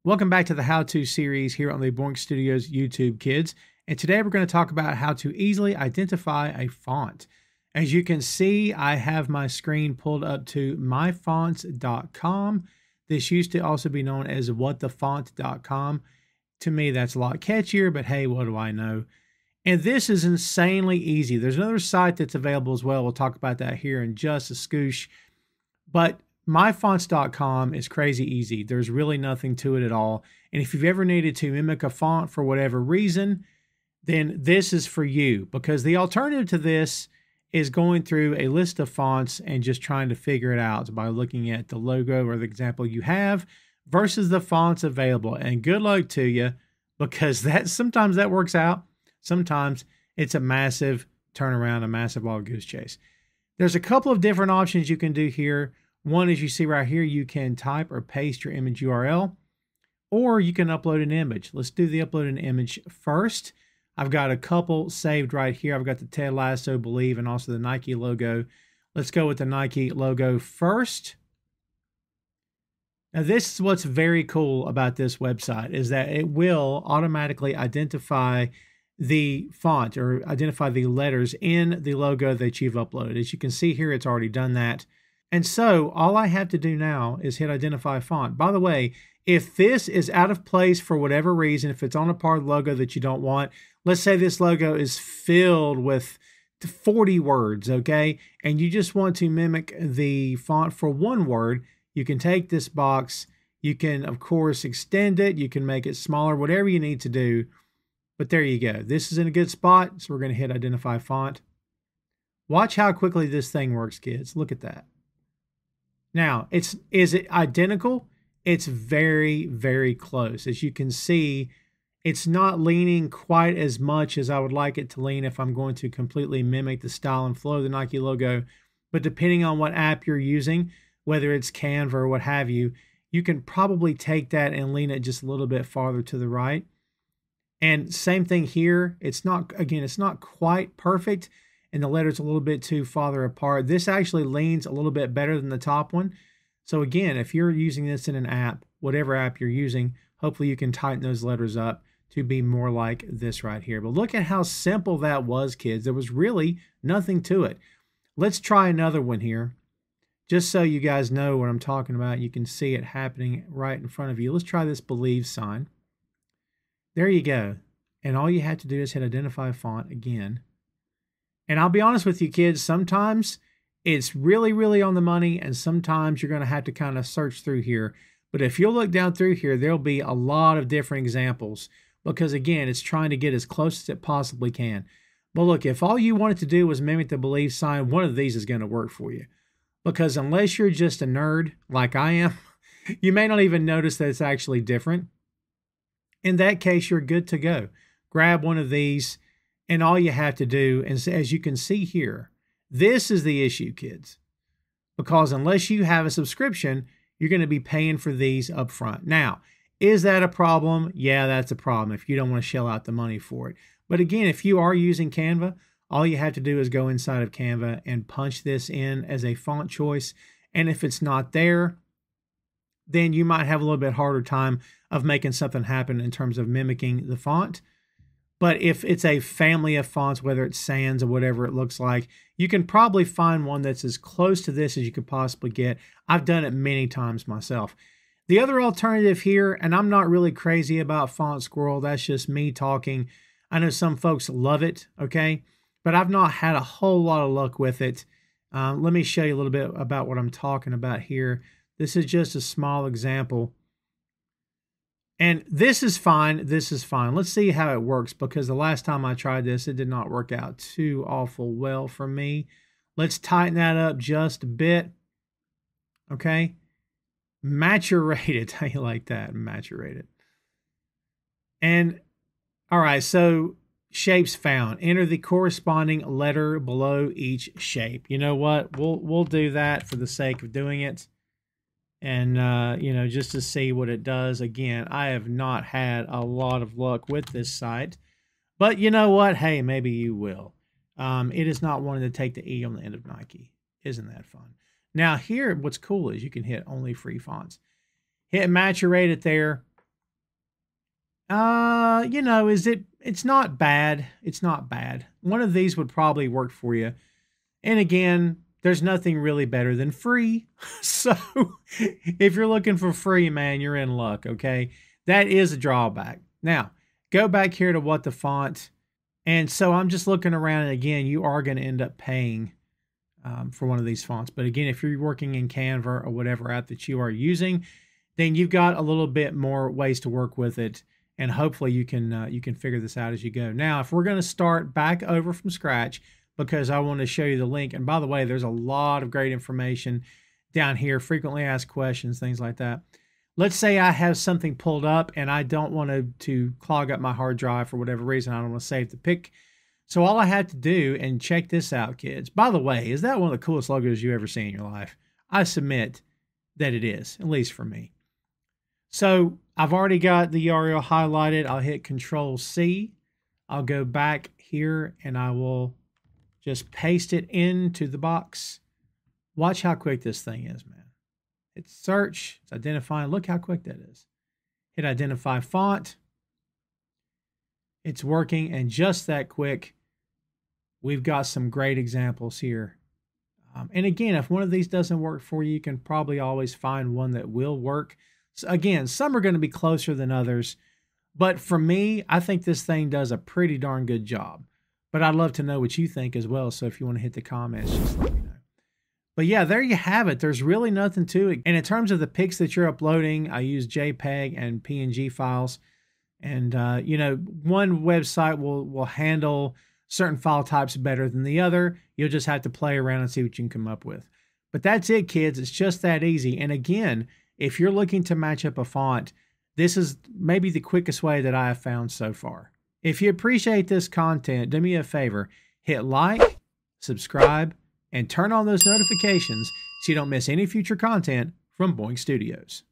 Welcome back to the how-to series here on the Boink Studios YouTube, kids. And today we're going to talk about how to easily identify a font. As you can see, I have my screen pulled up to myfonts.com. This used to also be known as whatthefont.com. To me, that's a lot catchier, but hey, what do I know? And this is insanely easy. There's another site that's available as well. We'll talk about that here in just a scoosh. But myfonts.com is crazy easy. There's really nothing to it at all. And if you've ever needed to mimic a font for whatever reason, then this is for you, because the alternative to this is going through a list of fonts and just trying to figure it out by looking at the logo or the example you have versus the fonts available. And good luck to you, because sometimes that works out. Sometimes it's a massive turnaround, a massive wild goose chase. There's a couple of different options you can do here. One is, you see right here, you can type or paste your image URL, or you can upload an image. Let's do the upload an image first. I've got a couple saved right here. I've got the Ted Lasso Believe and also the Nike logo. Let's go with the Nike logo first. Now, this is what's very cool about this website, is that it will automatically identify the font or identify the letters in the logo that you've uploaded. As you can see here, it's already done that. And so all I have to do now is hit identify font. By the way, if this is out of place for whatever reason, if it's on a part of the logo that you don't want, let's say this logo is filled with 40 words, okay? And you just want to mimic the font for one word, you can take this box, you can, of course, extend it, you can make it smaller, whatever you need to do. But there you go. This is in a good spot, so we're going to hit identify font. Watch how quickly this thing works, kids. Look at that. Now, is it identical? It's very, very close. As you can see, it's not leaning quite as much as I would like it to lean if I'm going to completely mimic the style and flow of the Nike logo. But depending on what app you're using, whether it's Canva or what have you, you can probably take that and lean it just a little bit farther to the right. And same thing here. It's not quite perfect, and the letter's a little bit too farther apart. This actually leans a little bit better than the top one. So again, if you're using this in an app, whatever app you're using, hopefully you can tighten those letters up to be more like this right here. But look at how simple that was, kids. There was really nothing to it. Let's try another one here, just so you guys know what I'm talking about. You can see it happening right in front of you. Let's try this believe sign. There you go. And all you have to do is hit identify font again. And I'll be honest with you, kids, sometimes it's really, really on the money, and sometimes you're going to have to kind of search through here. But if you'll look down through here, there'll be a lot of different examples, because again, it's trying to get as close as it possibly can. But look, if all you wanted to do was mimic the believe sign, one of these is going to work for you. Because unless you're just a nerd like I am, you may not even notice that it's actually different. In that case, you're good to go. Grab one of these, and all you have to do is, as you can see here, this is the issue, kids. Because unless you have a subscription, you're going to be paying for these up front. Now, is that a problem? Yeah, that's a problem if you don't want to shell out the money for it. But again, if you are using Canva, all you have to do is go inside of Canva and punch this in as a font choice. And if it's not there, then you might have a little bit harder time of making something happen in terms of mimicking the font. But if it's a family of fonts, whether it's sans or whatever it looks like, you can probably find one that's as close to this as you could possibly get. I've done it many times myself. The other alternative here, and I'm not really crazy about Font Squirrel, that's just me talking. I know some folks love it, okay? But I've not had a whole lot of luck with it. Let me show you a little bit about what I'm talking about here. This is just a small example. And this is fine. This is fine. Let's see how it works, because the last time I tried this, it did not work out too awful well for me. Let's tighten that up just a bit. Okay. Maturate it. How you like that? Maturate it. And all right. So shapes found. Enter the corresponding letter below each shape. You know what? We'll do that for the sake of doing it. And, you know, just to see what it does. Again, I have not had a lot of luck with this site, but you know what? Hey, maybe you will. It is not wanting to take the E on the end of Nike. Isn't that fun? Now here, what's cool is you can hit only free fonts. Hit maturate it there. You know, it's not bad. It's not bad. One of these would probably work for you. And again, there's nothing really better than free. So if you're looking for free, man, you're in luck, okay? That is a drawback. Now, go back here to what the font. And so I'm just looking around, and again, you are going to end up paying for one of these fonts. But again, if you're working in Canva or whatever app that you are using, then you've got a little bit more ways to work with it. And hopefully you can figure this out as you go. Now, if we're going to start back over from scratch, because I want to show you the link. And by the way, there's a lot of great information down here, frequently asked questions, things like that. Let's say I have something pulled up and I don't want to clog up my hard drive for whatever reason. I don't want to save the pic. So all I have to do, and check this out, kids. By the way, is that one of the coolest logos you ever seen in your life? I submit that it is, at least for me. So I've already got the URL highlighted. I'll hit Control C. I'll go back here and I will just paste it into the box. Watch how quick this thing is, man. It's search, it's identifying. Look how quick that is. Hit identify font. It's working, and just that quick. We've got some great examples here. And again, if one of these doesn't work for you, you can probably always find one that will work. So again, some are going to be closer than others. But for me, I think this thing does a pretty darn good job. But I'd love to know what you think as well. So if you want to hit the comments, just let me know. But yeah, there you have it. There's really nothing to it. And in terms of the pics that you're uploading, I use JPEG and PNG files. And, you know, one website will handle certain file types better than the other. You'll just have to play around and see what you can come up with. But that's it, kids. It's just that easy. And again, if you're looking to match up a font, this is maybe the quickest way that I have found so far. If you appreciate this content, do me a favor, hit like, subscribe, and turn on those notifications so you don't miss any future content from Boink Studios.